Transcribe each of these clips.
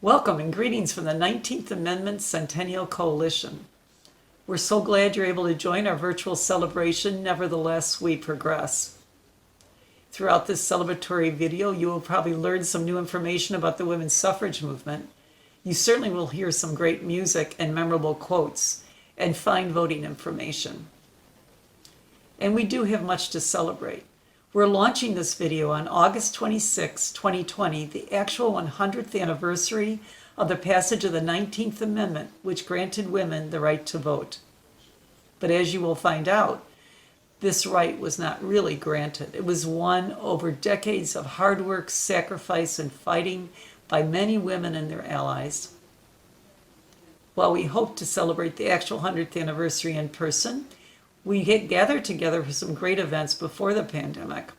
Welcome and greetings from the 19th Amendment Centennial Coalition. We're so glad you're able to join our virtual celebration. Nevertheless, we progress. Throughout this celebratory video, you will probably learn some new information about the women's suffrage movement. You certainly will hear some great music and memorable quotes and find voting information. And we do have much to celebrate. We're launching this video on August 26, 2020, the actual 100th anniversary of the passage of the 19th Amendment, which granted women the right to vote. But as you will find out, this right was not really granted. It was won over decades of hard work, sacrifice, and fighting by many women and their allies. While we hope to celebrate the actual 100th anniversary in person, we gathered together for some great events before the pandemic.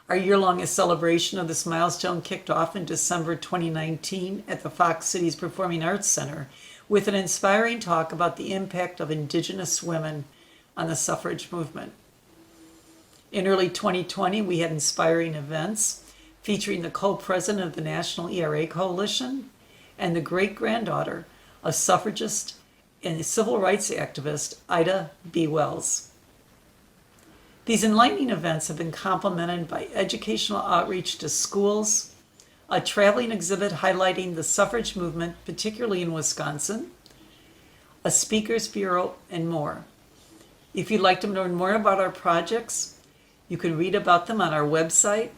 Our year-long celebration of this milestone kicked off in December 2019 at the Fox Cities Performing Arts Center with an inspiring talk about the impact of Indigenous women on the suffrage movement. In early 2020, we had inspiring events featuring the co-president of the National ERA Coalition and the great-granddaughter of suffragist and civil rights activist Ida B. Wells. These enlightening events have been complemented by educational outreach to schools, a traveling exhibit highlighting the suffrage movement, particularly in Wisconsin, a speakers bureau, and more. If you'd like to learn more about our projects, you can read about them on our website,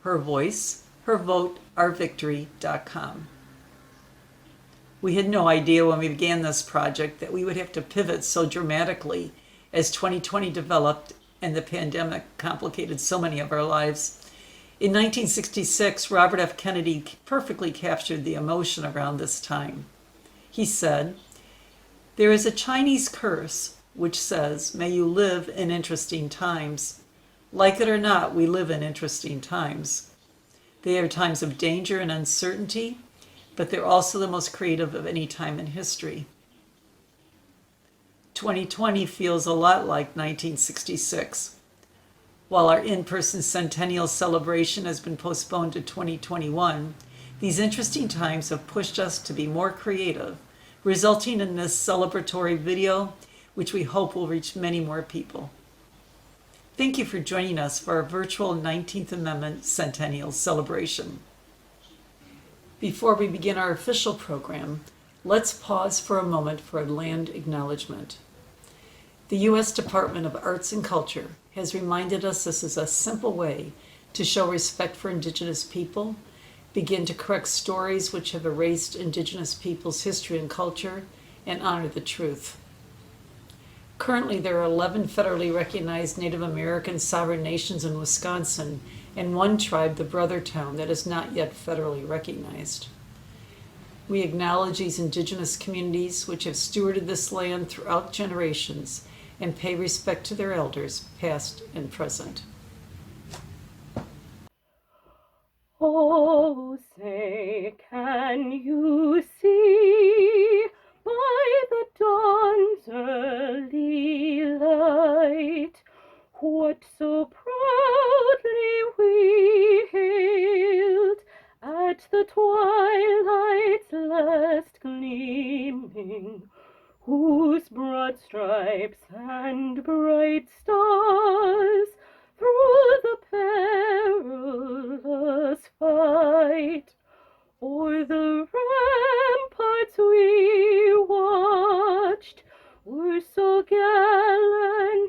Her Voice, Her Vote, OurVictory.com. We had no idea when we began this project that we would have to pivot so dramatically as 2020 developed and the pandemic complicated so many of our lives. In 1966, Robert F. Kennedy perfectly captured the emotion around this time. He said, "There is a Chinese curse which says, 'May you live in interesting times.' Like it or not, we live in interesting times. They are times of danger and uncertainty, but they're also the most creative of any time in history." 2020 feels a lot like 1966. While our in-person centennial celebration has been postponed to 2021, these interesting times have pushed us to be more creative, resulting in this celebratory video, which we hope will reach many more people. Thank you for joining us for our virtual 19th Amendment Centennial celebration. Before we begin our official program, let's pause for a moment for a land acknowledgement. The U.S. Department of Arts and Culture has reminded us this is a simple way to show respect for Indigenous people, begin to correct stories which have erased Indigenous peoples' history and culture, and honor the truth. Currently, there are 11 federally recognized Native American sovereign nations in Wisconsin and one tribe, the Brothertown, that is not yet federally recognized. We acknowledge these Indigenous communities which have stewarded this land throughout generations and pay respect to their elders, past and present. Oh, say, can you see by the dawn's early light what so proudly we hailed at the twilight's last gleaming, whose broad stripes and bright stars through the perilous fight o'er the ramparts we watched were so gallantly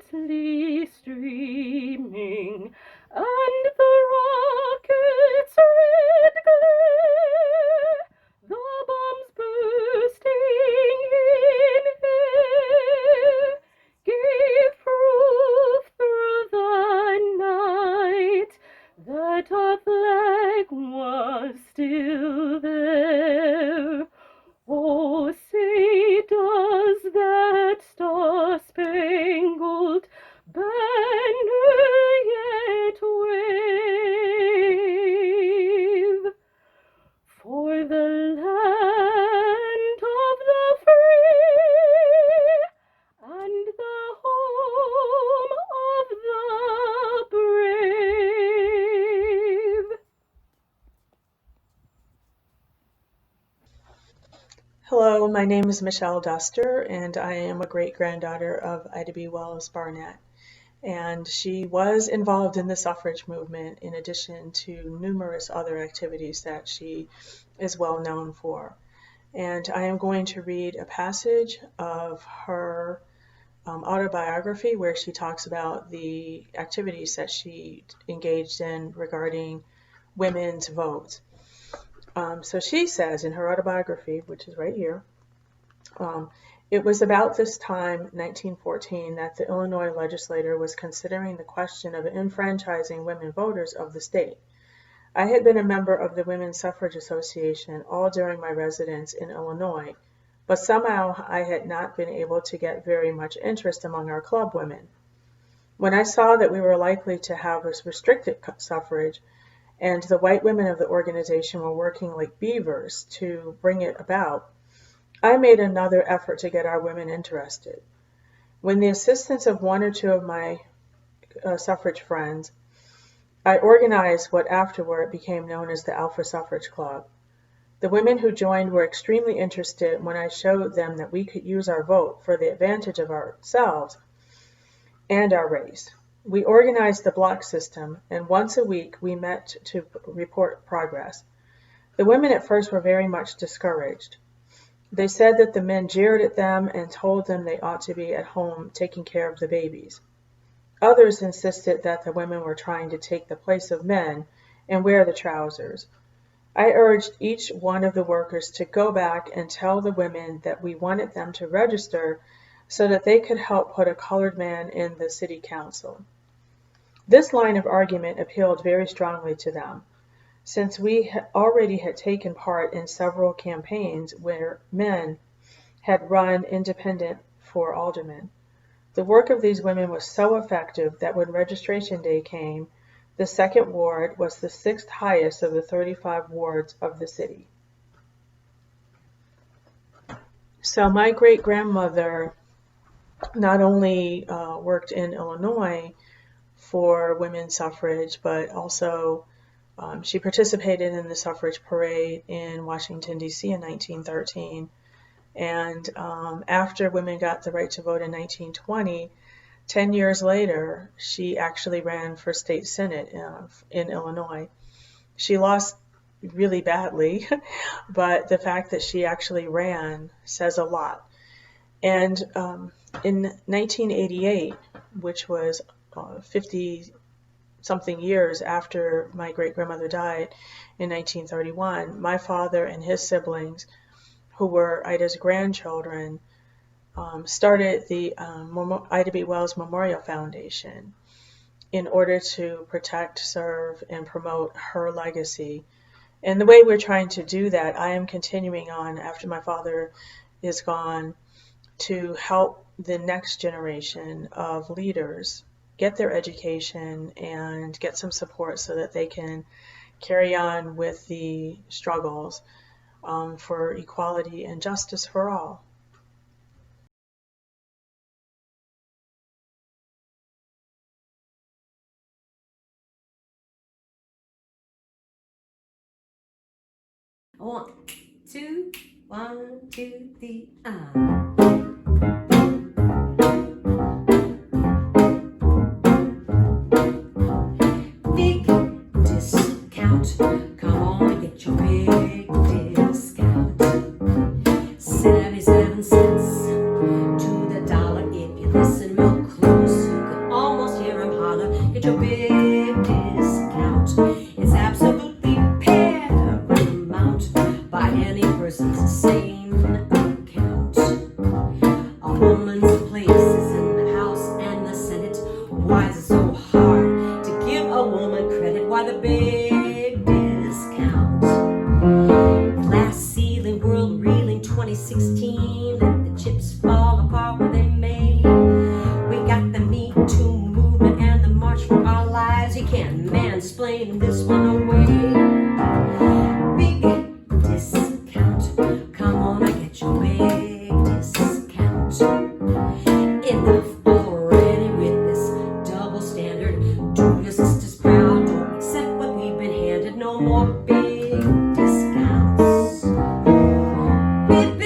streaming, and the rocket's red glare, the bombs bursting in air, gave proof through the night that our flag was still there. Hello, my name is Michelle Duster, and I am a great-granddaughter of Ida B. Wells Barnett. And she was involved in the suffrage movement in addition to numerous other activities that she is well known for. And I am going to read a passage of her autobiography where she talks about the activities that she engaged in regarding women's votes. So she says in her autobiography, which is right here, it was about this time, 1914, that the Illinois legislature was considering the question of enfranchising women voters of the state. I had been a member of the Women's Suffrage Association all during my residence in Illinois, but somehow I had not been able to get very much interest among our club women. When I saw that we were likely to have a restricted suffrage, and the white women of the organization were working like beavers to bring it about, I made another effort to get our women interested. With the assistance of one or two of my suffrage friends, I organized what afterward became known as the Alpha Suffrage Club. The women who joined were extremely interested when I showed them that we could use our vote for the advantage of ourselves and our race. We organized the block system, and once a week we met to report progress. The women at first were very much discouraged. They said that the men jeered at them and told them they ought to be at home taking care of the babies. Others insisted that the women were trying to take the place of men and wear the trousers. I urged each one of the workers to go back and tell the women that we wanted them to register so that they could help put a colored man in the city council. This line of argument appealed very strongly to them, since we already had taken part in several campaigns where men had run independent for aldermen. The work of these women was so effective that when registration day came, the second ward was the sixth highest of the 35 wards of the city. So my great-grandmother not only worked in Illinois for women's suffrage, but also she participated in the suffrage parade in Washington, D.C. in 1913. And after women got the right to vote in 1920, 10 years later, she actually ran for state senate in Illinois. She lost really badly, but the fact that she actually ran says a lot. And in 1988, which was 50-something years after my great-grandmother died in 1931, my father and his siblings, who were Ida's grandchildren, started the Ida B. Wells Memorial Foundation in order to protect, serve, and promote her legacy. And the way we're trying to do that, I am continuing on after my father is gone to help the next generation of leaders get their education and get some support so that they can carry on with the struggles for equality and justice for all. One, two, 1, 2, 3, Big discount. Come on and get your big discount. 77 cents to the dollar. If you listen real close, you can almost hear him holler. Get your big discount. It's absolutely paramount by any person's sane account. A woman's place is in the House and the Senate. Why is it so hard to give a woman credit? Why the big discount? Glass ceiling, world reeling, 2016. Let the chips fall apart where they may. We got the Me Too movement and the March for Our Lives. You can't mansplain this one away. Big discount. Come on, I get your big discount. Enough already with this double standard. Do your sisters proud. Don't accept what we've been handed. No more big discounts. Big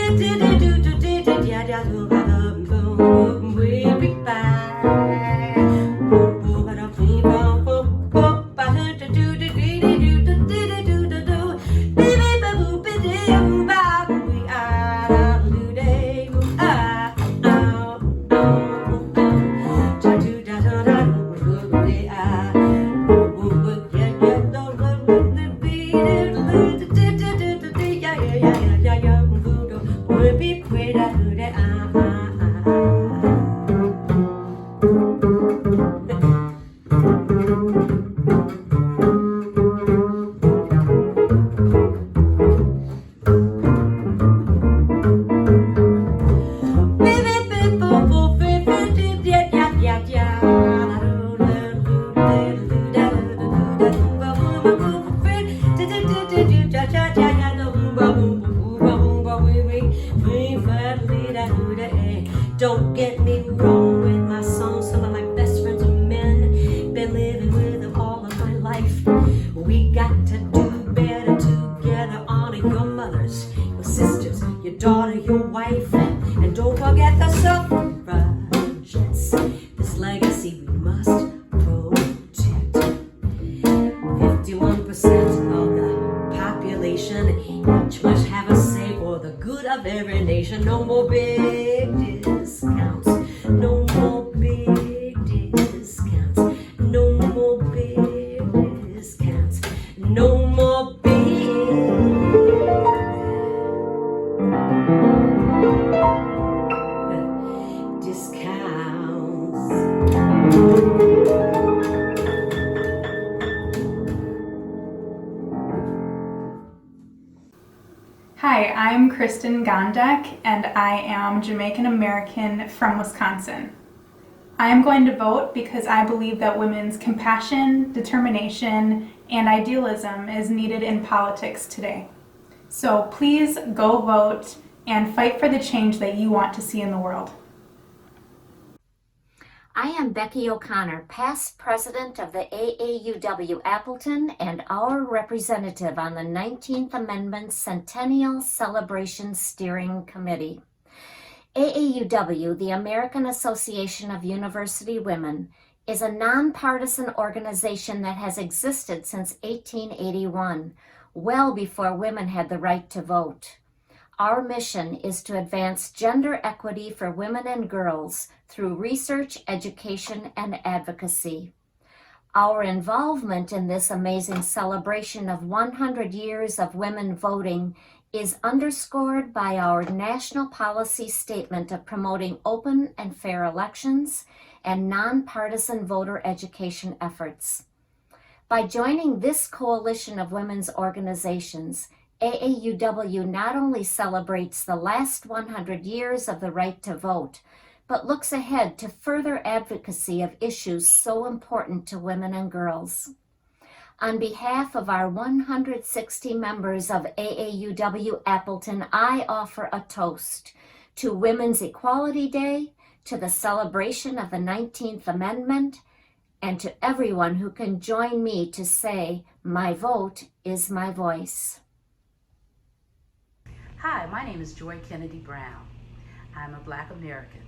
Don't get me wrong with my songs. Some of my best friends are men. Been living with them all of my life. We got to do better together. Honor your mothers, your sisters, your daughter, your wife. And don't forget the suffragettes. This legacy we must protect. 51% of the population each must have a say for the good of every nation. No more big discounts. No more big discounts. No more big discounts. No more big discounts. Hi, I'm Kristen Gondek, and I am Jamaican American from Wisconsin. I am going to vote because I believe that women's compassion, determination, and idealism is needed in politics today. So please go vote and fight for the change that you want to see in the world. I am Becky O'Connor, past president of the AAUW Appleton and our representative on the 19th Amendment Centennial Celebration Steering Committee. AAUW, the American Association of University Women, is a nonpartisan organization that has existed since 1881, well before women had the right to vote. Our mission is to advance gender equity for women and girls through research, education, and advocacy. Our involvement in this amazing celebration of 100 years of women voting is underscored by our national policy statement of promoting open and fair elections and nonpartisan voter education efforts. By joining this coalition of women's organizations, AAUW not only celebrates the last 100 years of the right to vote, but looks ahead to further advocacy of issues so important to women and girls. On behalf of our 160 members of AAUW Appleton, I offer a toast to Women's Equality Day, to the celebration of the 19th Amendment, and to everyone who can join me to say, "My vote is my voice." Hi, my name is Joy Kennedy Brown. I'm a Black American.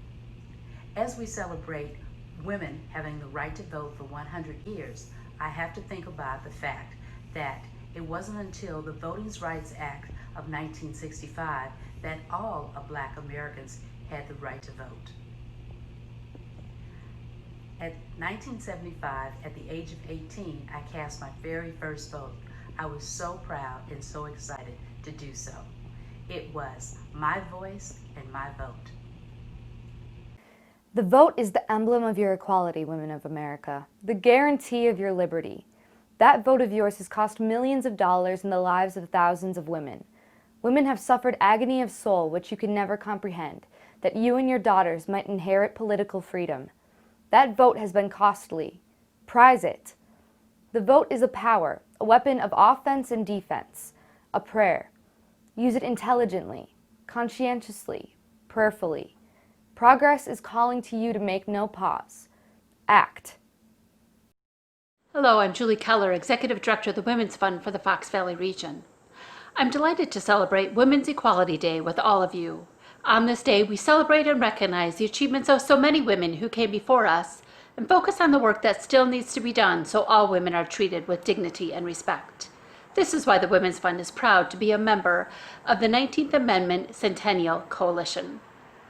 As we celebrate women having the right to vote for 100 years, I have to think about the fact that it wasn't until the Voting Rights Act of 1965 that all of Black Americans had the right to vote. At 1975, at the age of 18, I cast my very first vote. I was so proud and so excited to do so. It was my voice and my vote. The vote is the emblem of your equality, women of America, the guarantee of your liberty. That vote of yours has cost millions of dollars in the lives of thousands of women. Women have suffered agony of soul which you can never comprehend, that you and your daughters might inherit political freedom. That vote has been costly. Prize it. The vote is a power, a weapon of offense and defense, a prayer. Use it intelligently, conscientiously, prayerfully. Progress is calling to you to make no pause. Act. Hello, I'm Julie Keller, Executive Director of the Women's Fund for the Fox Valley region. I'm delighted to celebrate Women's Equality Day with all of you. On this day, we celebrate and recognize the achievements of so many women who came before us and focus on the work that still needs to be done so all women are treated with dignity and respect. This is why the Women's Fund is proud to be a member of the 19th Amendment Centennial Coalition.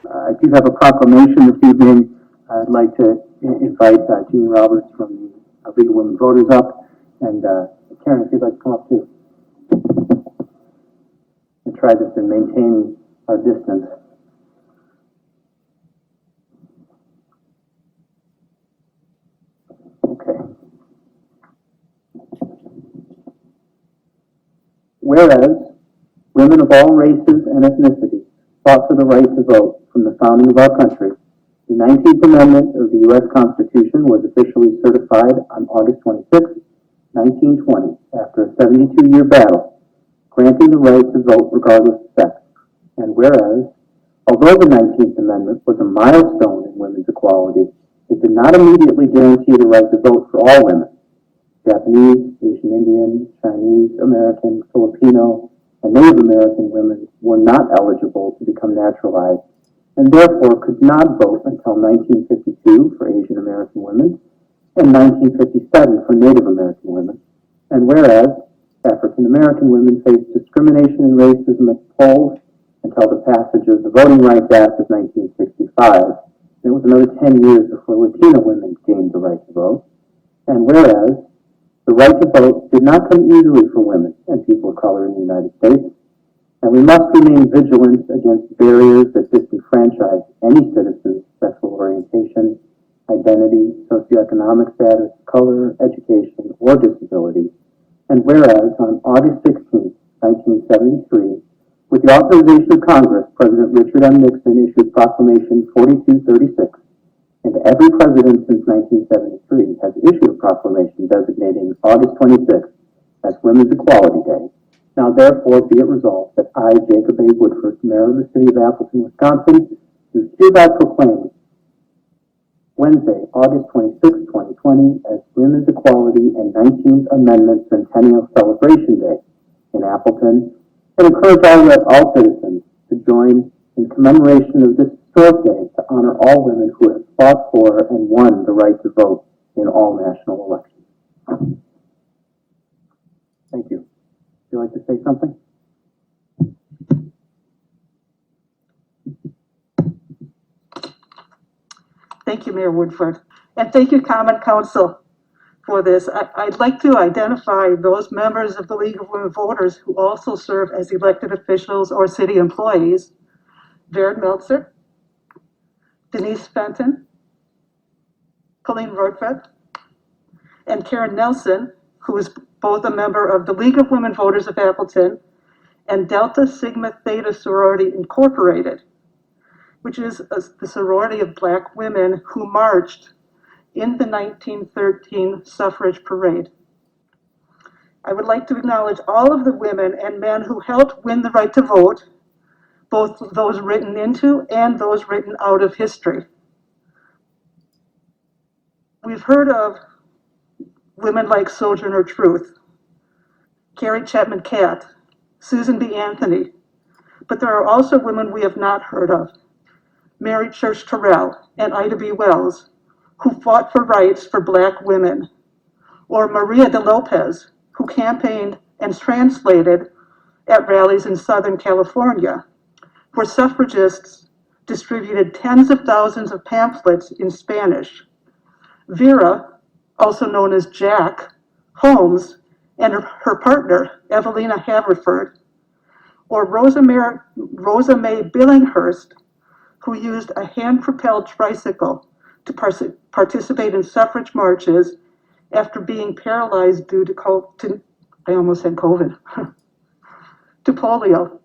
I do have a proclamation this evening. I'd like to invite Jean Roberts from the League of Women Voters up, and Karen, if you'd like to come up too. And try this and maintain our distance. Okay. Whereas women of all races and ethnicities fought for the right to vote from the founding of our country, the 19th Amendment of the U.S. Constitution was officially certified on August 26, 1920, after a 72-year battle, granting the right to vote regardless of sex. And whereas Although the 19th Amendment was a milestone in women's equality, it did not immediately guarantee the right to vote for all women. Japanese, Asian Indian, Chinese, American, Filipino, and Native American women were not eligible to become naturalized and therefore could not vote until 1952 for Asian American women and 1957 for Native American women. And whereas African American women faced discrimination and racism at the polls until the passage of the Voting Rights Act of 1965, it was another 10 years before Latino women gained the right to vote. And whereas the right to vote did not come easily for women and people of color in the United States, and we must remain vigilant against barriers that disenfranchise any citizen's sexual orientation, identity, socioeconomic status, color, education, or disability. And whereas on August 16, 1973, with the authorization of Congress, President Richard M. Nixon issued Proclamation 4236, and every president since 1973 has issued a proclamation designating August 26th as Women's Equality Day. Now therefore be it resolved that I, Jacob A. Woodford, Mayor of the City of Appleton, Wisconsin, do hereby proclaim Wednesday, August 26, 2020 as Women's Equality and 19th Amendment Centennial Celebration Day in Appleton, and encourage all citizens to join in commemoration of this historic day to honor all women who have fought for and won the right to vote in all national elections. Thank you. Would you like to say something? Thank you, Mayor Woodford. And thank you, Common Council, for this. I'd like to identify those members of the League of Women Voters who also serve as elected officials or city employees. Jared Meltzer, Denise Fenton, Colleen Rortvedt, and Karen Nelson, who is both a member of the League of Women Voters of Appleton and Delta Sigma Theta Sorority Incorporated, which is the sorority of Black women who marched in the 1913 suffrage parade. I would like to acknowledge all of the women and men who helped win the right to vote, both those written into and those written out of history. We've heard of women like Sojourner Truth, Carrie Chapman Catt, Susan B. Anthony, but there are also women we have not heard of. Mary Church Terrell and Ida B. Wells, who fought for rights for Black women, or Maria de Lopez, who campaigned and translated at rallies in Southern California, where suffragists distributed tens of thousands of pamphlets in Spanish. Vera, also known as Jack Holmes, and her partner, Evelina Haverford, or Rosa May Billinghurst, who used a hand-propelled tricycle to participate in suffrage marches after being paralyzed due to I almost said COVID, to polio.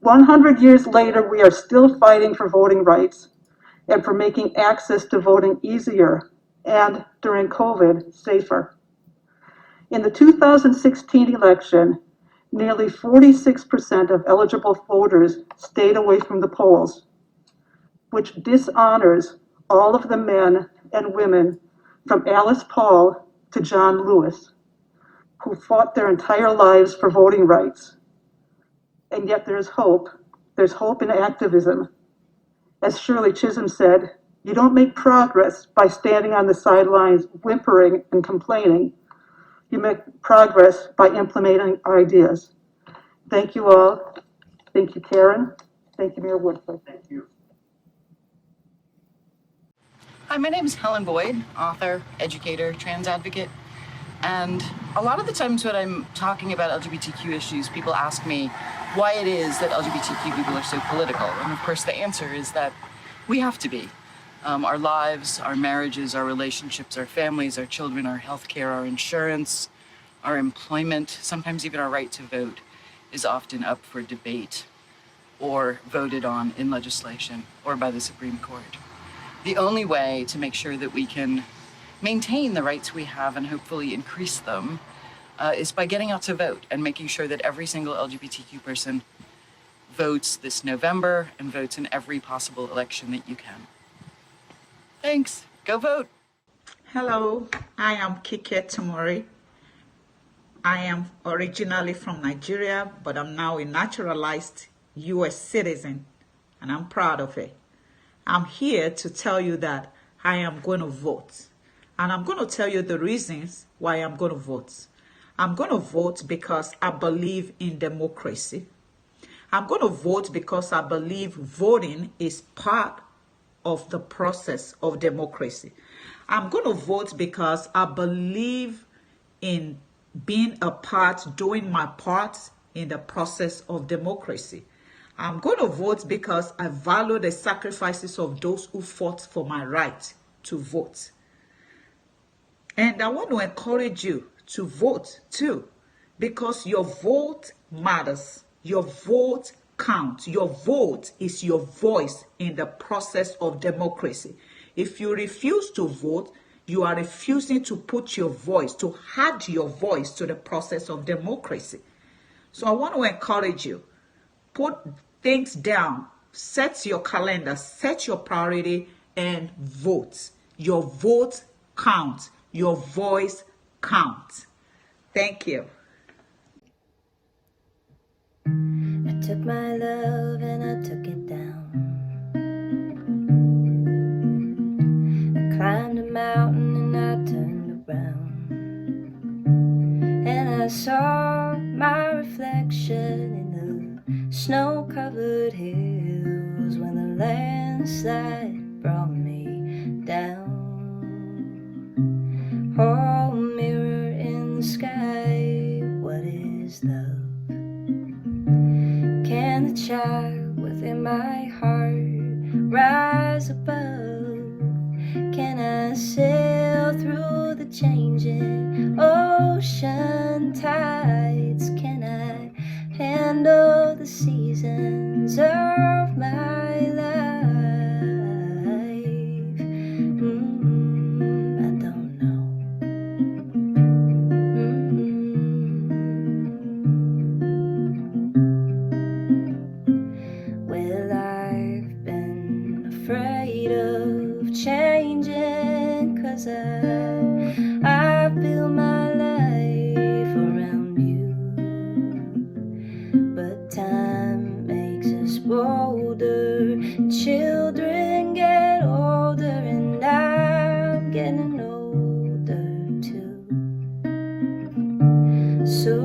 100 years later, we are still fighting for voting rights and for making access to voting easier and, during COVID, safer. In the 2016 election, nearly 46% of eligible voters stayed away from the polls, which dishonors all of the men and women from Alice Paul to John Lewis, who fought their entire lives for voting rights. And yet there's hope. There's hope in activism. As Shirley Chisholm said, you don't make progress by standing on the sidelines whimpering and complaining. You make progress by implementing ideas. Thank you all. Thank you, Karen. Thank you, Mayor Woodford. Thank you. Hi, my name is Helen Boyd, author, educator, trans advocate. And a lot of the times when I'm talking about LGBTQ issues, people ask me why it is that LGBTQ people are so political. And of course, the answer is that we have to be. Our lives, our marriages, our relationships, our families, our children, our healthcare, our insurance, our employment, sometimes even our right to vote is often up for debate or voted on in legislation or by the Supreme Court. The only way to make sure that we can maintain the rights we have and hopefully increase them is by getting out to vote and making sure that every single LGBTQ person votes this November and votes in every possible election that you can. Thanks. Go vote. Hello, I am Kike Tomori. I am originally from Nigeria, but I'm now a naturalized US citizen, and I'm proud of it. I'm here to tell you that I am going to vote. And I'm going to tell you the reasons why I'm going to vote. I'm going to vote because I believe in democracy. I'm going to vote because I believe voting is part of the process of democracy. I'm going to vote because I believe in being a part, doing my part in the process of democracy. I'm going to vote because I value the sacrifices of those who fought for my right to vote. And I want to encourage you to vote too, because your vote matters. Your vote counts. Your vote is your voice in the process of democracy. If you refuse to vote, you are refusing to put your voice, to add your voice to the process of democracy. So I want to encourage you, put things down, set your calendar, set your priority, and vote. Your vote counts. Your voice counts. Thank you. I took my love and I took it down. I climbed a mountain and I turned around, and I saw my reflection in the snow-covered hills when the landslide brought me down. Oh, mirror in the sky, what is love? Can the child within my heart rise above? Can I sail through the changing ocean tides? Can I handle the seasons of my life? I don't know. Well, I've been afraid of changing, 'cause I built my life around you. But time makes us bolder, children get older, and I'm getting older too. So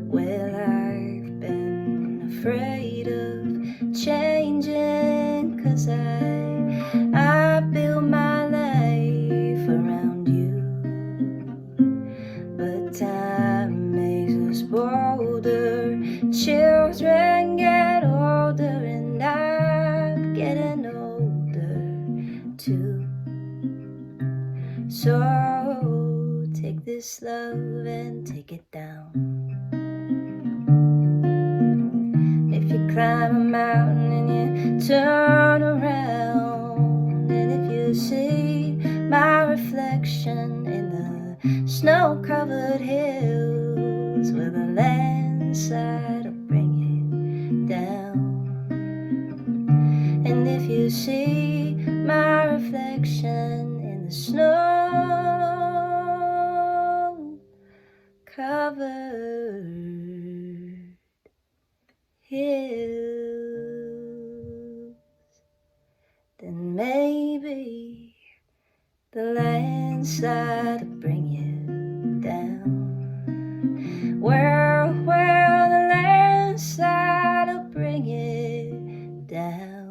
well, I've been afraid of changing, 'cause I built my life around you. But time makes us bolder, children get older, and I'm getting older too. So take this love and take it down. If you climb a mountain and you turn around, and if you see my reflection in the snow-covered hills, where the landslide will bring it down. And if you see my reflection in the snow-covered hills, then maybe the landslide will bring you down. Well, the landslide will bring it down.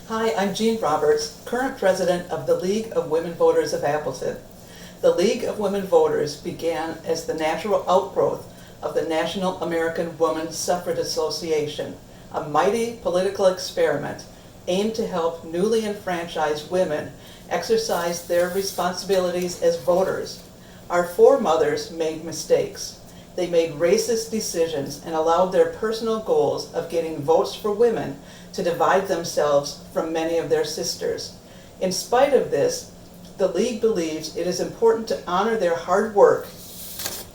Hi, I'm Jean Roberts, current president of the League of Women Voters of Appleton. The League of Women Voters began as the natural outgrowth of the National American Woman Suffrage Association, a mighty political experiment aimed to help newly enfranchised women exercise their responsibilities as voters. Our foremothers made mistakes. They made racist decisions and allowed their personal goals of getting votes for women to divide themselves from many of their sisters. In spite of this, the League believes it is important to honor their hard work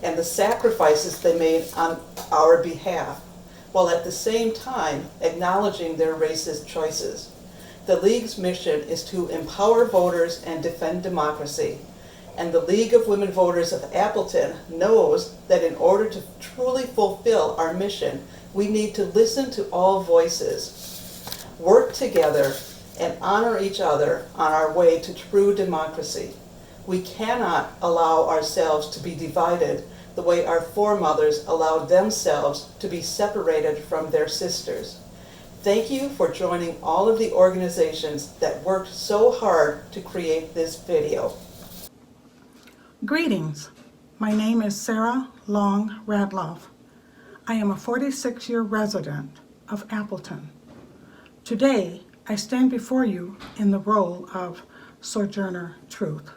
and the sacrifices they made on our behalf, while at the same time acknowledging their racist choices. The League's mission is to empower voters and defend democracy. And the League of Women Voters of Appleton knows that in order to truly fulfill our mission, we need to listen to all voices, work together, and honor each other on our way to true democracy. We cannot allow ourselves to be divided the way our foremothers allowed themselves to be separated from their sisters. Thank you for joining all of the organizations that worked so hard to create this video. Greetings. My name is Sarah Long Radloff. I am a 46-year resident of Appleton. Today, I stand before you in the role of Sojourner Truth.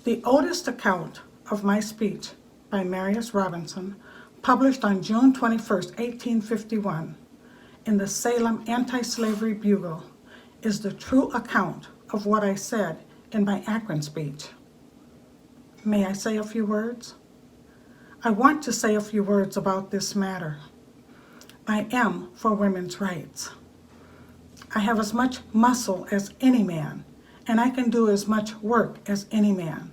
The oldest account of my speech by Marius Robinson, published on June 21, 1851, in the Salem Anti-Slavery Bugle, is the true account of what I said in my Akron speech. May I say a few words? I want to say a few words about this matter. I am for women's rights. I have as much muscle as any man, and I can do as much work as any man.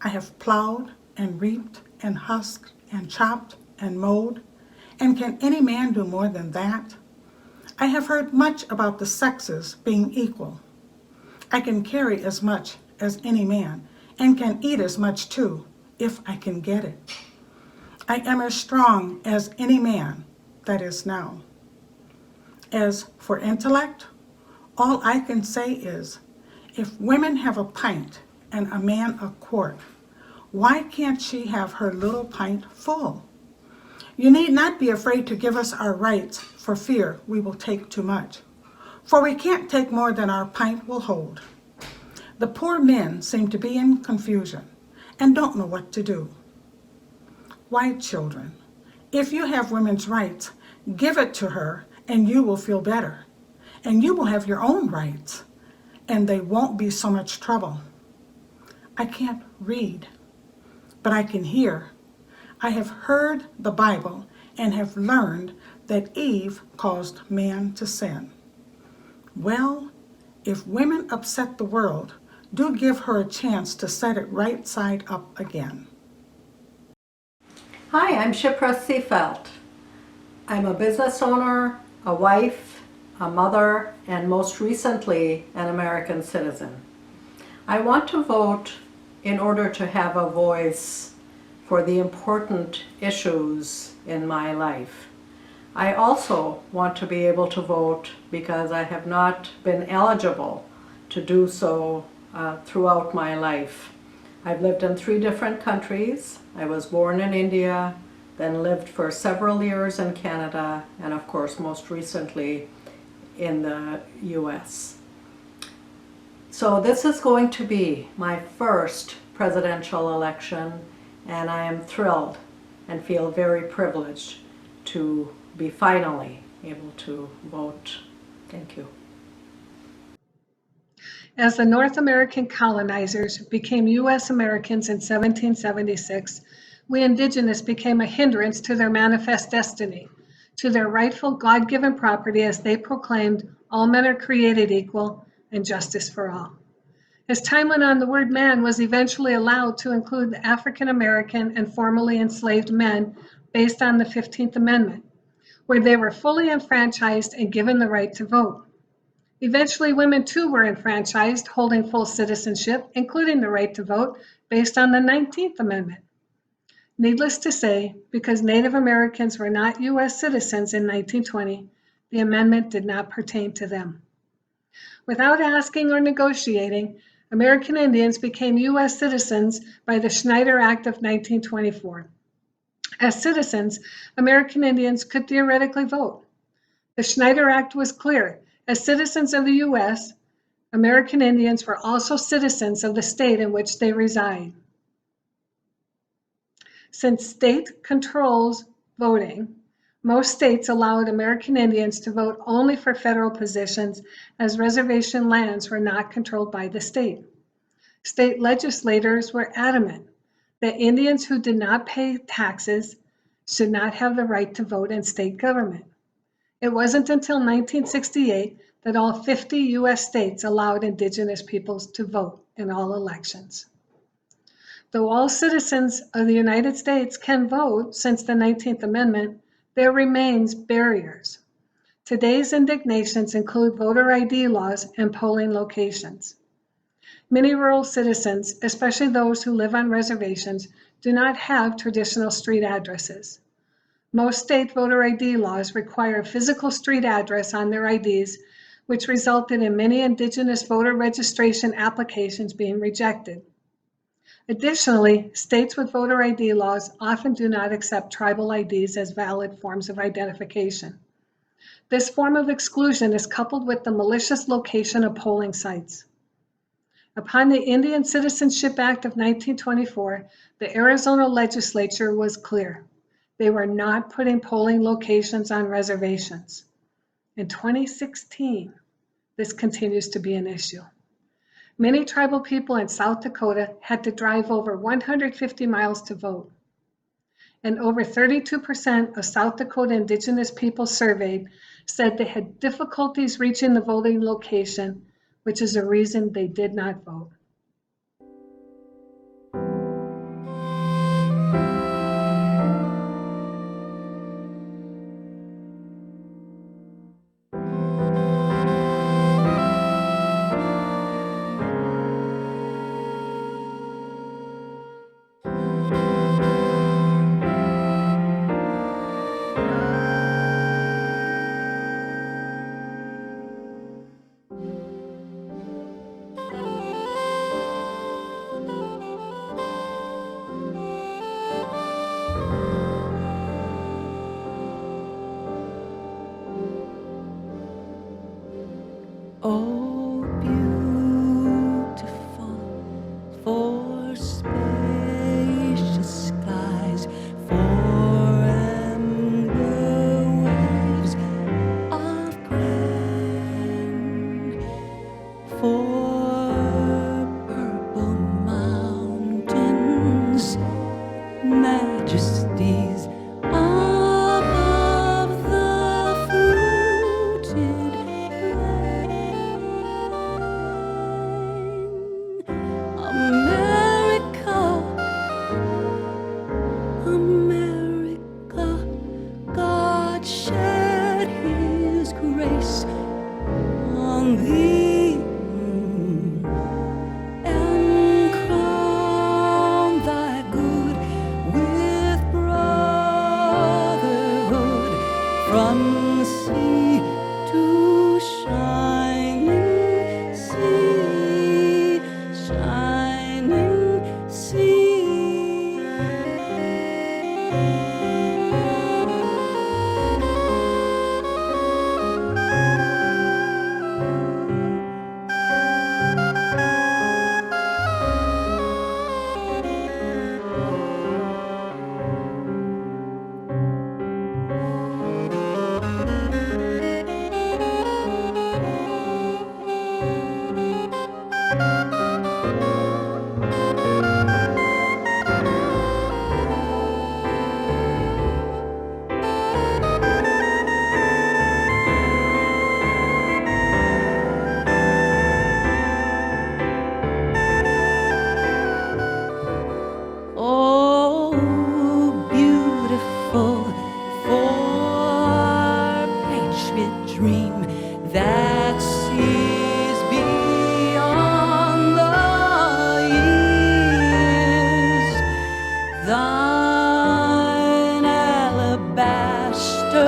I have plowed and reaped and husked and chopped and mowed, and can any man do more than that? I have heard much about the sexes being equal. I can carry as much as any man, and can eat as much too, if I can get it. I am as strong as any man that is now. As for intellect, all I can say is, if women have a pint and a man a quart, why can't she have her little pint full? You need not be afraid to give us our rights for fear we will take too much, for we can't take more than our pint will hold. The poor men seem to be in confusion and don't know what to do. White children, if you have women's rights, give it to her and you will feel better. And you will have your own rights, and they won't be so much trouble. I can't read, but I can hear. I have heard the Bible and have learned that Eve caused man to sin. Well, if women upset the world, do give her a chance to set it right side up again. Hi, I'm Shipra Seefeld. I'm a business owner, a wife, a mother, and most recently, an American citizen. I want to vote in order to have a voice for the important issues in my life. I also want to be able to vote because I have not been eligible to do so throughout my life. I've lived in 3 different countries. I was born in India, then lived for several years in Canada, and of course most recently in the US. So this is going to be my first presidential election, and I am thrilled and feel very privileged to be finally able to vote. Thank you. As the North American colonizers became U.S. Americans in 1776, we indigenous became a hindrance to their manifest destiny, to their rightful God-given property as they proclaimed all men are created equal and justice for all. As time went on, the word man was eventually allowed to include the African American and formerly enslaved men based on the 15th Amendment, where they were fully enfranchised and given the right to vote. Eventually, women too were enfranchised, holding full citizenship, including the right to vote, based on the 19th Amendment. Needless to say, because Native Americans were not U.S. citizens in 1920, the amendment did not pertain to them. Without asking or negotiating, American Indians became U.S. citizens by the Schneider Act of 1924. As citizens, American Indians could theoretically vote. The Schneider Act was clear. As citizens of the U.S., American Indians were also citizens of the state in which they reside. Since state controls voting, most states allowed American Indians to vote only for federal positions, as reservation lands were not controlled by the state. State legislators were adamant that Indians who did not pay taxes should not have the right to vote in state government. It wasn't until 1968 that all 50 U.S. states allowed Indigenous peoples to vote in all elections. Though all citizens of the United States can vote since the 19th Amendment, there remains barriers. Today's indignations include voter ID laws and polling locations. Many rural citizens, especially those who live on reservations, do not have traditional street addresses. Most state voter ID laws require a physical street address on their IDs, which resulted in many Indigenous voter registration applications being rejected. Additionally, states with voter ID laws often do not accept tribal IDs as valid forms of identification. This form of exclusion is coupled with the malicious location of polling sites. Upon the Indian Citizenship Act of 1924, the Arizona legislature was clear. They were not putting polling locations on reservations. In 2016, this continues to be an issue. Many tribal people in South Dakota had to drive over 150 miles to vote. And over 32% of South Dakota Indigenous people surveyed said they had difficulties reaching the voting location, which is a reason they did not vote. Oh, beautiful for spacious skies, for amber waves of grain, for purple mountains, majesties above the fruited America, America, God shed His grace on thee and crown thy good with brotherhood from sea to shining sea, shining sea. Oh, beautiful for patriot dream that sees beyond the years. Thine alabaster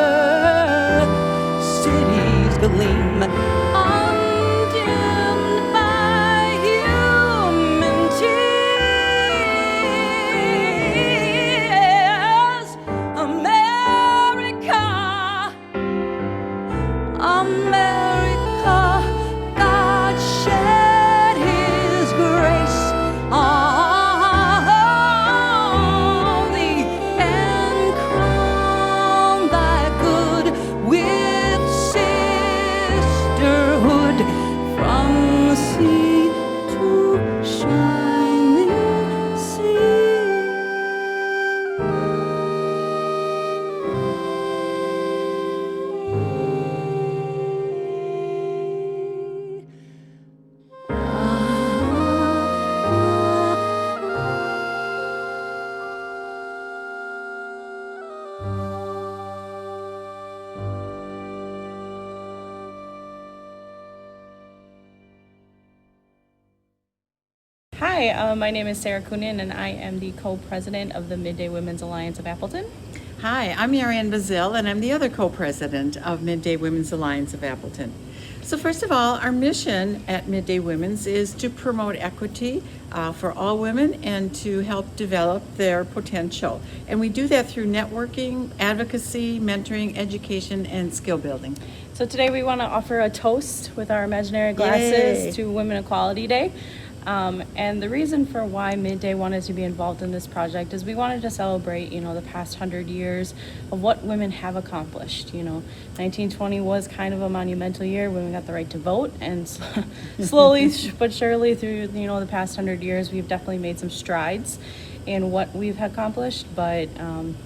cities gleam undimmed by human tears. America, America, God shed His grace on thee and crown thy good with sisterhood from sea to shining sea. Hi, my name is Sarah Coonan, and I am the co-president of the Midday Women's Alliance of Appleton. Hi, I'm Marianne Bazil, and I'm the other co-president of Midday Women's Alliance of Appleton. So first of all, our mission at Midday Women's is to promote equity for all women and to help develop their potential. And we do that through networking, advocacy, mentoring, education, and skill building. So today we want to offer a toast with our imaginary glasses Yay. to Women Equality Day. And the reason for why Midday wanted to be involved in this project is we wanted to celebrate, the past 100 years of what women have accomplished. 1920 was kind of a monumental year. Women got the right to vote, and slowly but surely through, the past 100 years, we've definitely made some strides in what we've accomplished, but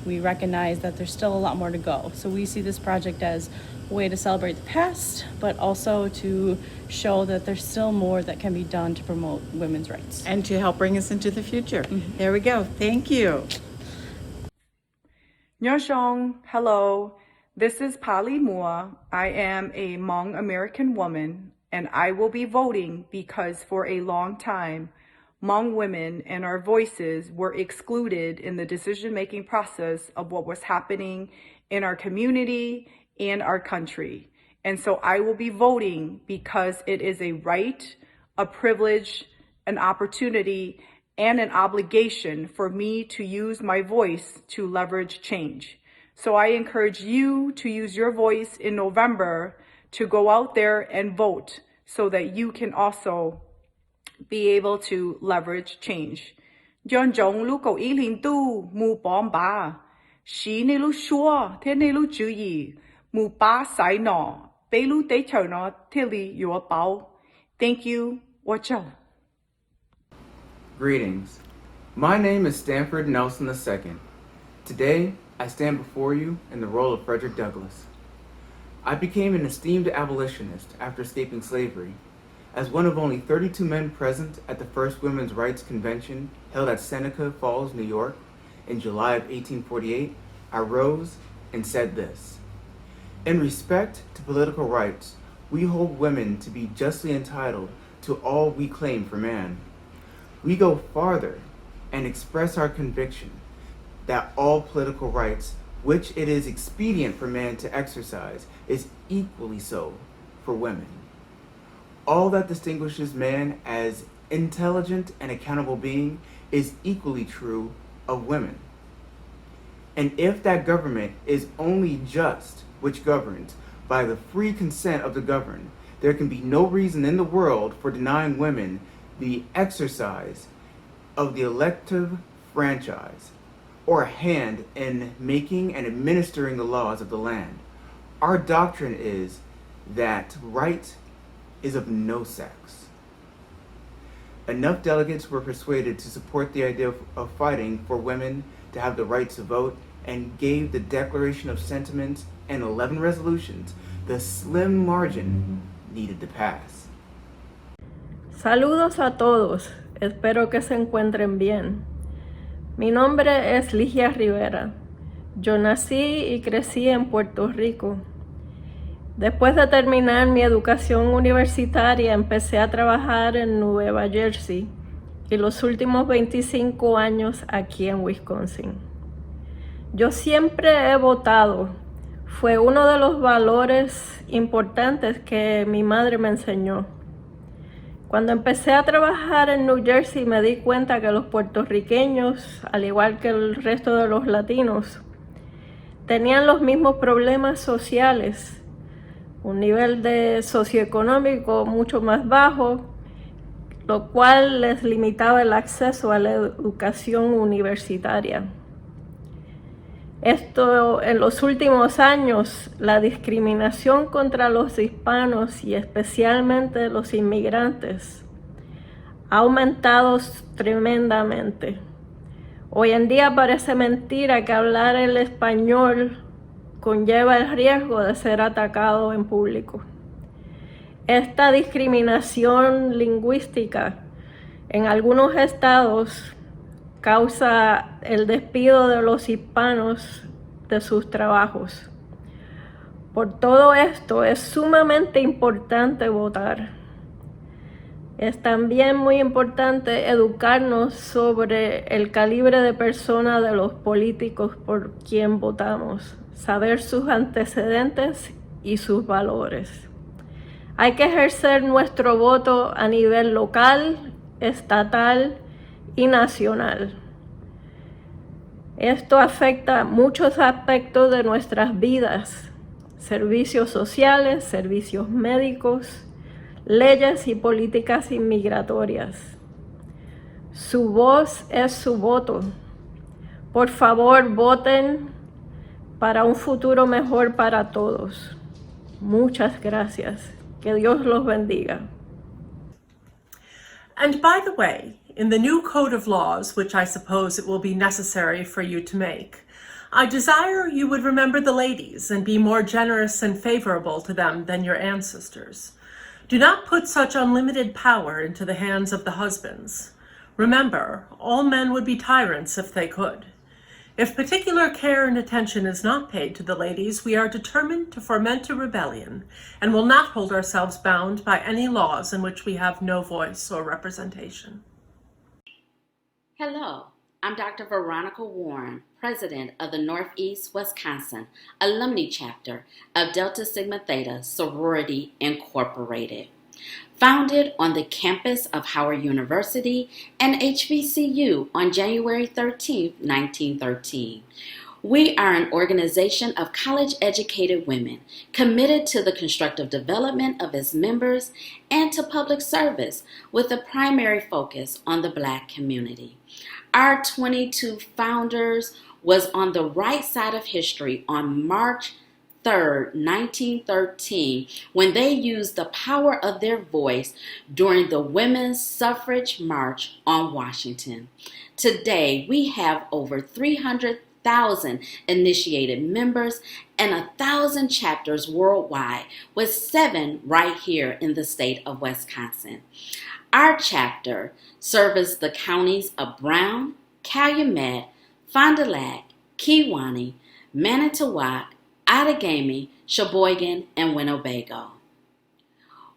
we recognize that there's still a lot more to go. So we see this project as a way to celebrate the past, but also to show that there's still more that can be done to promote women's rights. And to help bring us into the future. There we go. Thank you. Nyashong, hello. This is Pali Mua. I am a Hmong American woman, and I will be voting because for a long time, Hmong women and our voices were excluded in the decision-making process of what was happening in our community and our country. And so I will be voting because it is a right, a privilege, an opportunity, and an obligation for me to use my voice to leverage change. So I encourage you to use your voice in November to go out there and vote so that you can also be able to leverage change. John Jong lu cầu ý linh tu mu bom ba, xí ni lu xua thế ni lu chú ý, mu ba sai nọ, bé lu tế chờ nọ thế li yua bao. Thank you. Watch out. Greetings. My name is Stanford Nelson II. Today, I stand before you in the role of Frederick Douglass. I became an esteemed abolitionist after escaping slavery. As one of only 32 men present at the first Women's Rights Convention held at Seneca Falls, New York, in July of 1848, I rose and said this: in respect to political rights, we hold women to be justly entitled to all we claim for man. We go farther and express our conviction that all political rights which it is expedient for man to exercise is equally so for women. All that distinguishes man as intelligent and accountable being is equally true of women. And if that government is only just which governs by the free consent of the governed, there can be no reason in the world for denying women the exercise of the elective franchise or a hand in making and administering the laws of the land. Our doctrine is that right is of no sex. Enough delegates were persuaded to support the idea of fighting for women to have the right to vote and gave the Declaration of Sentiments and 11 resolutions the slim margin needed to pass. Saludos a todos, espero que se encuentren bien. Mi nombre es Ligia Rivera. Yo nací y crecí en Puerto Rico. Después de terminar mi educación universitaria, empecé a trabajar en Nueva Jersey y los últimos 25 años aquí en Wisconsin. Yo siempre he votado. Fue uno de los valores importantes que mi madre me enseñó. Cuando empecé a trabajar en New Jersey me di cuenta que los puertorriqueños, al igual que el resto de los latinos, tenían los mismos problemas sociales. un nivel de socioeconómico mucho más bajo, lo cual les limitaba el acceso a la educación universitaria. Esto, en los últimos años, la discriminación contra los hispanos y especialmente los inmigrantes ha aumentado tremendamente. Hoy en día parece mentira que hablar el español conlleva el riesgo de ser atacado en público. Esta discriminación lingüística en algunos estados causa el despido de los hispanos de sus trabajos. Por todo esto es sumamente importante votar. Es también muy importante educarnos sobre el calibre de persona de los políticos por quien votamos, saber sus antecedentes y sus valores. Hay que ejercer nuestro voto a nivel local, estatal y nacional. Esto afecta muchos aspectos de nuestras vidas: servicios sociales, servicios médicos, leyes y políticas inmigratorias. Su voz es su voto. Por favor, voten para un futuro mejor para todos. Muchas gracias. Que Dios los bendiga. And by the way, in the new code of laws, which I suppose it will be necessary for you to make, I desire you would remember the ladies and be more generous and favorable to them than your ancestors. Do not put such unlimited power into the hands of the husbands. Remember, all men would be tyrants if they could. If particular care and attention is not paid to the ladies, we are determined to foment a rebellion and will not hold ourselves bound by any laws in which we have no voice or representation. Hello, I'm Dr. Veronica Warren, President of the Northeast Wisconsin Alumni Chapter of Delta Sigma Theta Sorority Incorporated. Founded on the campus of Howard University and HBCU on January 13, 1913. We are an organization of college-educated women committed to the constructive development of its members and to public service with a primary focus on the Black community. Our 22 founders was on the right side of history on March 3rd, 1913, when they used the power of their voice during the Women's Suffrage March on Washington. Today, we have over 300,000 initiated members and 1,000 chapters worldwide, with 7 right here in the state of Wisconsin. Our chapter serves the counties of Brown, Calumet, Fond du Lac, Kewaunee, Manitowoc, Outagamie, Sheboygan, and Winnebago.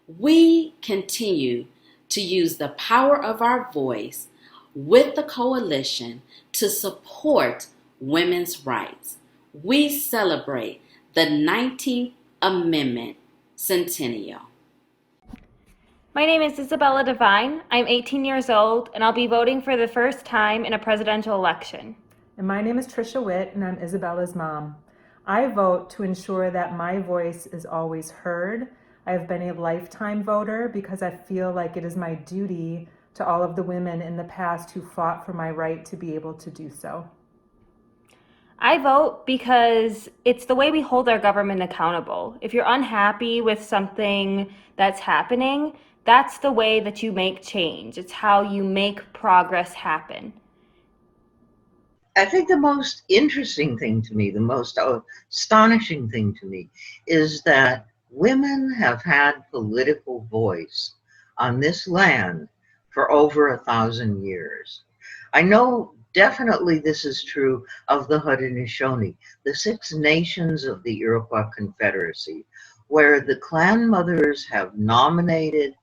We continue to use the power of our voice with the coalition to support women's rights. We celebrate the 19th Amendment Centennial. My name is Isabella Devine. I'm 18 years old, and I'll be voting for the first time in a presidential election. And my name is Trisha Witt, and I'm Isabella's mom. I vote to ensure that my voice is always heard. I have been a lifetime voter because I feel like it is my duty to all of the women in the past who fought for my right to be able to do so. I vote because it's the way we hold our government accountable. If you're unhappy with something that's happening, that's the way that you make change. It's how you make progress happen. I think the most interesting thing to me, the most astonishing thing to me, is that women have had political voice on this land for over 1,000 years. I know definitely this is true of the Haudenosaunee, the 6 nations of the Iroquois Confederacy, where the clan mothers have nominated,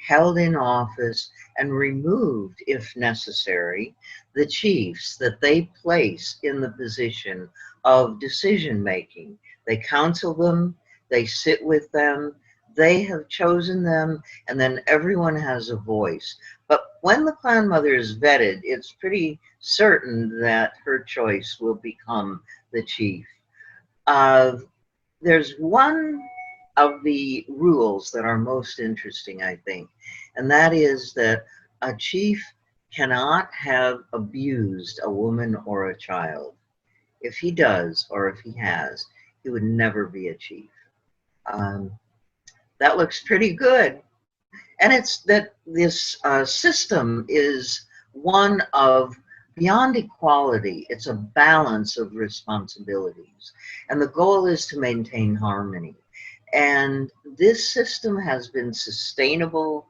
held in office, and removed, if necessary, the chiefs that they place in the position of decision making. They counsel them, they sit with them, they have chosen them, and then everyone has a voice. But when the clan mother is vetted, it's pretty certain that her choice will become the chief. There's one of the rules that are most interesting, I think, and that is that a chief cannot have abused a woman or a child. If he does, or if he has, he would never be a chief. That looks pretty good. And it's that this system is one of beyond equality, it's a balance of responsibilities. And the goal is to maintain harmony. And this system has been sustainable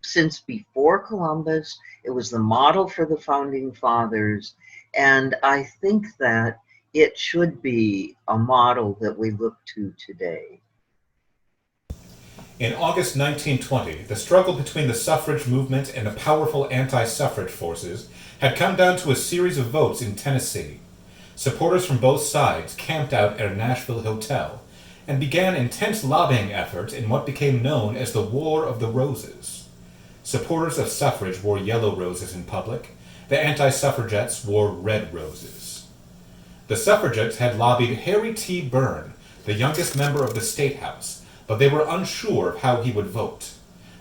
since before Columbus. It was the model for the founding fathers. And I think that it should be a model that we look to today. In August 1920, the struggle between the suffrage movement and the powerful anti-suffrage forces had come down to a series of votes in Tennessee. Supporters from both sides camped out at a Nashville hotel and began intense lobbying efforts in what became known as the War of the Roses. Supporters of suffrage wore yellow roses in public. The anti-suffragettes wore red roses. The suffragettes had lobbied Harry T. Byrne, the youngest member of the State House, but they were unsure of how he would vote.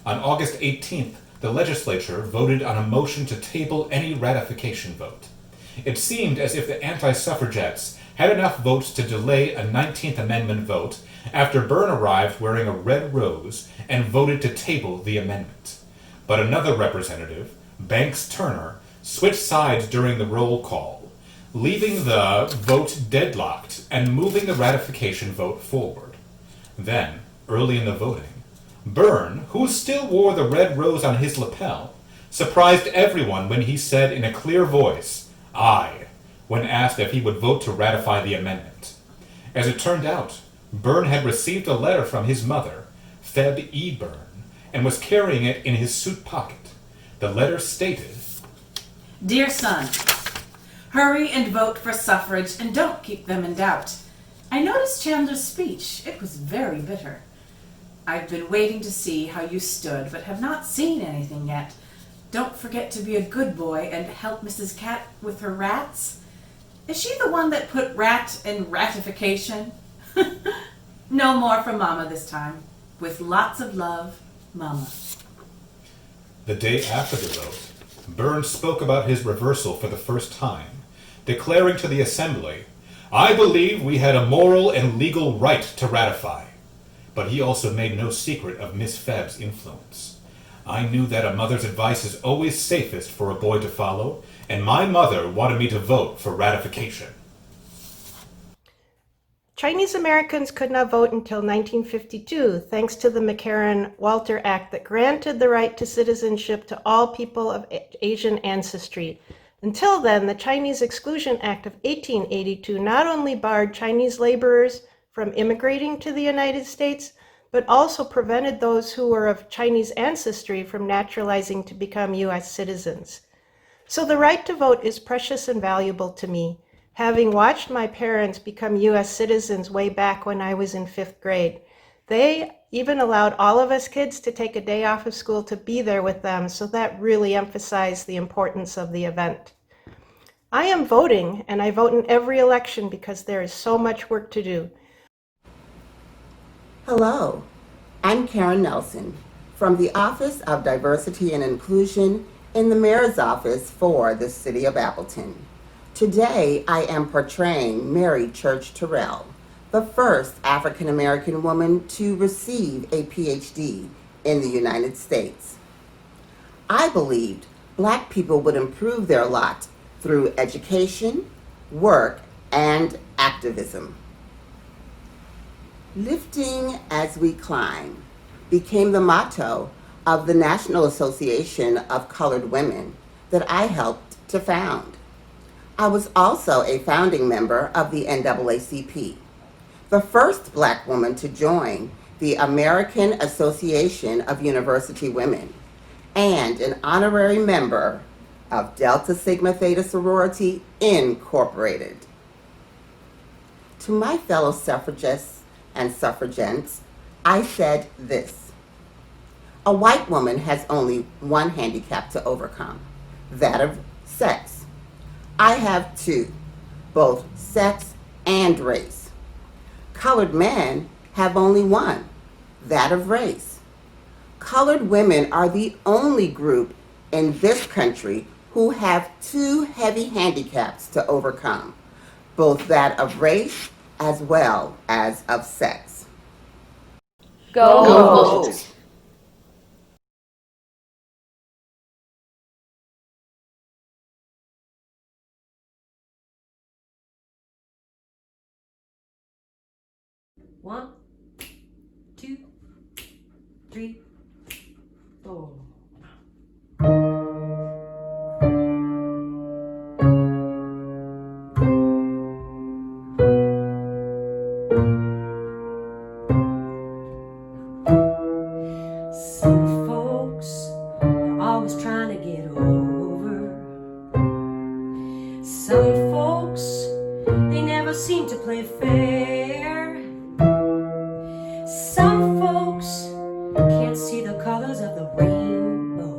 On August 18th, the legislature voted on a motion to table any ratification vote. It seemed as if the anti-suffragettes had enough votes to delay a 19th Amendment vote after Byrne arrived wearing a red rose and voted to table the amendment. But another representative, Banks Turner, switched sides during the roll call, leaving the vote deadlocked and moving the ratification vote forward. Then, early in the voting, Byrne, who still wore the red rose on his lapel, surprised everyone when he said in a clear voice, "Aye," when asked if he would vote to ratify the amendment. As it turned out, Byrne had received a letter from his mother, Feb E. Byrne, and was carrying it in his suit pocket. The letter stated, "Dear son, hurry and vote for suffrage and don't keep them in doubt. I noticed Chandler's speech. It was very bitter. I've been waiting to see how you stood, but have not seen anything yet. Don't forget to be a good boy and help Mrs. Cat with her rats. Is she the one that put rat in ratification? No more from Mama this time. With lots of love, Mama." The day after the vote, Byrne spoke about his reversal for the first time, declaring to the assembly, "I believe we had a moral and legal right to ratify." But he also made no secret of Miss Febb's influence. "I knew that a mother's advice is always safest for a boy to follow, and my mother wanted me to vote for ratification." Chinese Americans could not vote until 1952, thanks to the McCarran-Walter Act that granted the right to citizenship to all people of Asian ancestry. Until then, the Chinese Exclusion Act of 1882 not only barred Chinese laborers from immigrating to the United States, but also prevented those who were of Chinese ancestry from naturalizing to become U.S. citizens. So the right to vote is precious and valuable to me, having watched my parents become U.S. citizens way back when I was in 5th grade. They even allowed all of us kids to take a day off of school to be there with them, so that really emphasized the importance of the event. I am voting, and I vote in every election because there is so much work to do. Hello, I'm Karen Nelson from the Office of Diversity and Inclusion in the Mayor's Office for the City of Appleton. Today, I am portraying Mary Church Terrell, the first African American woman to receive a PhD in the United States. I believed Black people would improve their lot through education, work, and activism. Lifting as we climb became the motto of the National Association of Colored Women that I helped to found. I was also a founding member of the NAACP, the first Black woman to join the American Association of University Women, and an honorary member of Delta Sigma Theta Sorority Incorporated. To my fellow suffragists and suffragettes, I said this: a white woman has only one handicap to overcome, that of sex. I have two, both sex and race. Colored men have only one, that of race. Colored women are the only group in this country who have two heavy handicaps to overcome, both that of race as well as of sex. Go Vote. One, two, three, four. Some folks are always trying to get over. Some folks, they never seem to play fair. Some folks can't see the colors of the rainbow.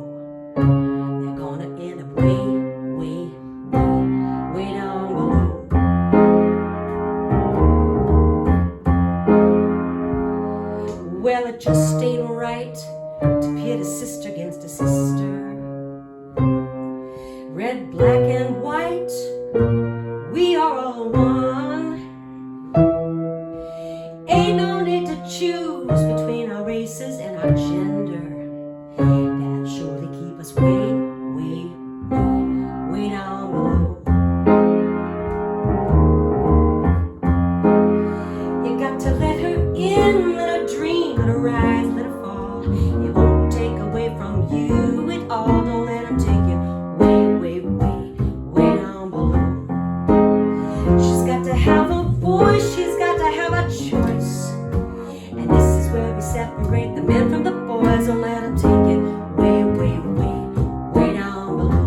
They're gonna end up way, way, way, way down below. Well, it just ain't right to pit a sister against a sister. Red, black, and white, we are all one. Ain't no need to choose between our races and our gender. That'll surely keep us way, way, way, way down below. You got to let her in, let her dream, let her rise, let her fall. It won't take away from you at all. Don't let him take you way, way, way, way down below. She's got to have a voice, she's got to have a choice. And this is where we separate the men from the boys. Don't let them take it way, way, way, way down below.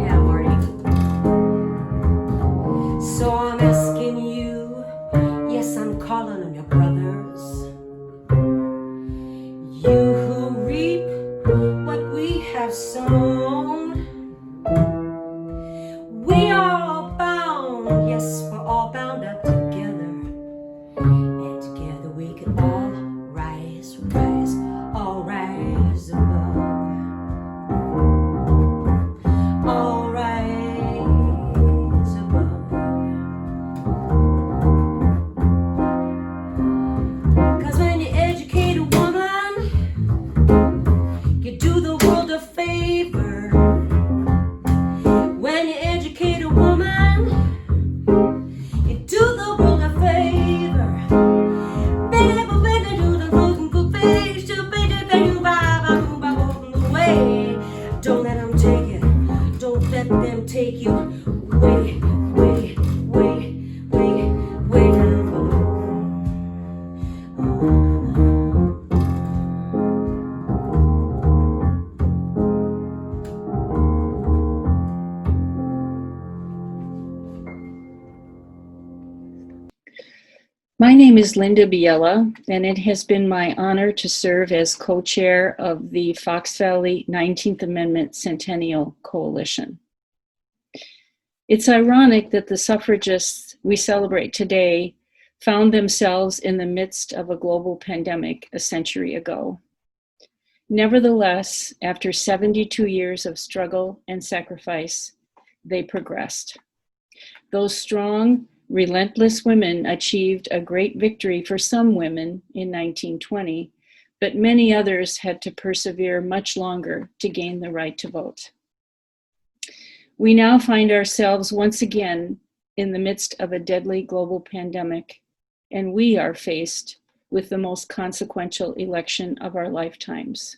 Yeah, Marty. So I'm asking you, yes, I'm calling on your brothers. You who reap what we have sown. We are all bound, yes, we're all bound up together. And together we can all rise, rise, all rise above. All rise above. 'Cause when you educate a woman, you do the world a favor. When you educate a woman, you do the world a favor. Baby, baby, do the broken good face, to baby, baby, away. Don't let them take it. Don't let them take you way, way, way, way, way down below. My name is Linda Biella, and it has been my honor to serve as co-chair of the Fox Valley 19th Amendment Centennial Coalition. It's ironic that the suffragists we celebrate today found themselves in the midst of a global pandemic a century ago. Nevertheless, after 72 years of struggle and sacrifice, they progressed. Those strong, relentless women achieved a great victory for some women in 1920, but many others had to persevere much longer to gain the right to vote. We now find ourselves once again in the midst of a deadly global pandemic, and we are faced with the most consequential election of our lifetimes.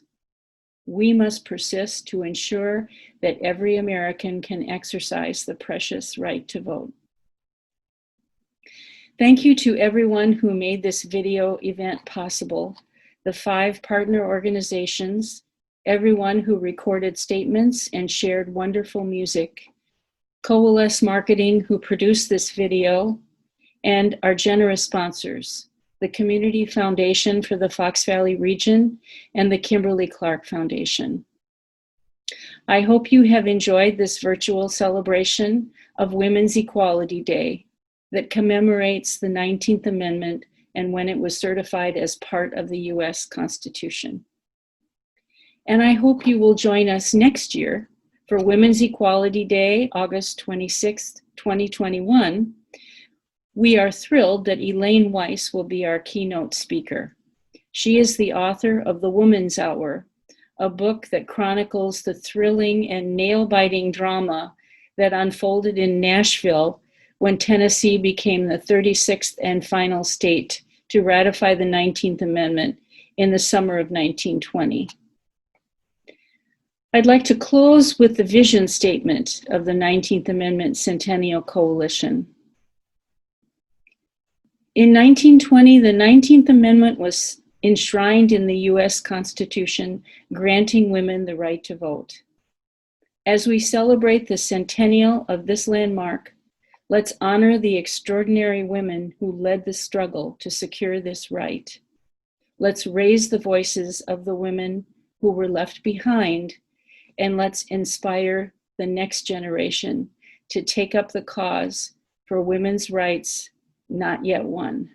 We must persist to ensure that every American can exercise the precious right to vote. Thank you to everyone who made this video event possible, the 5 partner organizations, everyone who recorded statements and shared wonderful music, Coalesce Marketing who produced this video, and our generous sponsors, the Community Foundation for the Fox Valley region and the Kimberly-Clark Foundation. I hope you have enjoyed this virtual celebration of Women's Equality Day that commemorates the 19th Amendment and when it was certified as part of the US Constitution. And I hope you will join us next year for Women's Equality Day, August 26th, 2021. We are thrilled that Elaine Weiss will be our keynote speaker. She is the author of The Woman's Hour, a book that chronicles the thrilling and nail-biting drama that unfolded in Nashville when Tennessee became the 36th and final state to ratify the 19th Amendment in the summer of 1920. I'd like to close with the vision statement of the 19th Amendment Centennial Coalition. In 1920, the 19th Amendment was enshrined in the US Constitution, granting women the right to vote. As we celebrate the centennial of this landmark, let's honor the extraordinary women who led the struggle to secure this right. Let's raise the voices of the women who were left behind, and let's inspire the next generation to take up the cause for women's rights not yet won.